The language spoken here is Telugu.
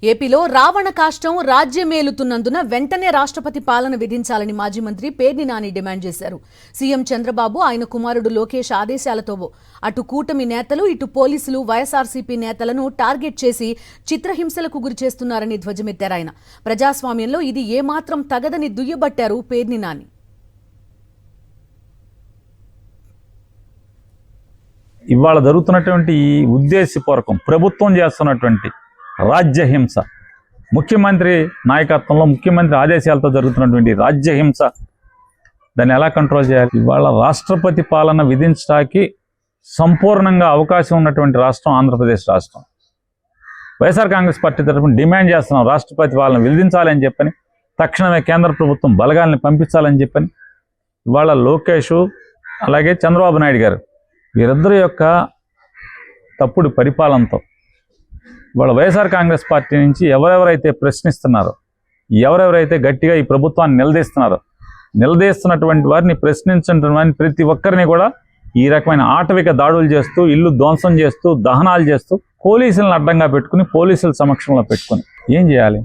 ఏపీలో రావణ కాష్టం రాజ్యమేలుతున్నందున వెంటనే రాష్ట్రపతి పాలన విధించాలని మాజీ మంత్రి పేర్ని నాని డిమాండ్ చేశారు. సీఎం చంద్రబాబు ఆయన కుమారుడు లోకేష్ ఆదేశాలతో అటు కూటమి నేతలు ఇటు పోలీసులు వైఎస్ఆర్సీపీ నేతలను టార్గెట్ చేసి చిత్రహింసలకు గురి చేస్తున్నారని ధ్వజమెత్తారు. ఆయన ప్రజాస్వామ్యంలో ఇది ఏమాత్రం తగదని దుయ్యబట్టారు పేర్ని నాని. ఇవాళ జరుగుతున్నటువంటి ఈ ఉద్దేశపూర్వకం ప్రభుత్వం చేస్తున్నటువంటి రాజ్యహింస, ముఖ్యమంత్రి నాయకత్వంలో ముఖ్యమంత్రి ఆదేశాలతో జరుగుతున్నటువంటి రాజ్యహింస, దాన్ని ఎలా కంట్రోల్ చేయాలి? ఇవాళ రాష్ట్రపతి పాలన విధించడానికి సంపూర్ణంగా అవకాశం ఉన్నటువంటి రాష్ట్రం ఆంధ్రప్రదేశ్ రాష్ట్రం. వైఎస్ఆర్ కాంగ్రెస్ పార్టీ తరఫున డిమాండ్ చేస్తున్నాం, రాష్ట్రపతి పాలన విధించాలని చెప్పని, తక్షణమే కేంద్ర ప్రభుత్వం బలగాల్ని పంపించాలని చెప్పని. ఇవాళ లోకేష్ అలాగే చంద్రబాబు నాయుడు గారు వీరిద్దరి యొక్క తప్పుడు పరిపాలనతో ఇవాళ వైఎస్ఆర్ కాంగ్రెస్ పార్టీ నుంచి ఎవరెవరైతే ప్రశ్నిస్తున్నారో, ఎవరెవరైతే గట్టిగా ఈ ప్రభుత్వాన్ని నిలదీస్తున్నటువంటి వారిని, ప్రశ్నించినటువంటి ప్రతి ఒక్కరిని కూడా ఈ రకమైన ఆటవిక దాడులు చేస్తూ, ఇల్లు ధ్వంసం చేస్తూ, దహనాలు చేస్తూ, పోలీసులను అడ్డంగా పెట్టుకుని, పోలీసుల సమక్షంలో పెట్టుకుని ఏం చేయాలి?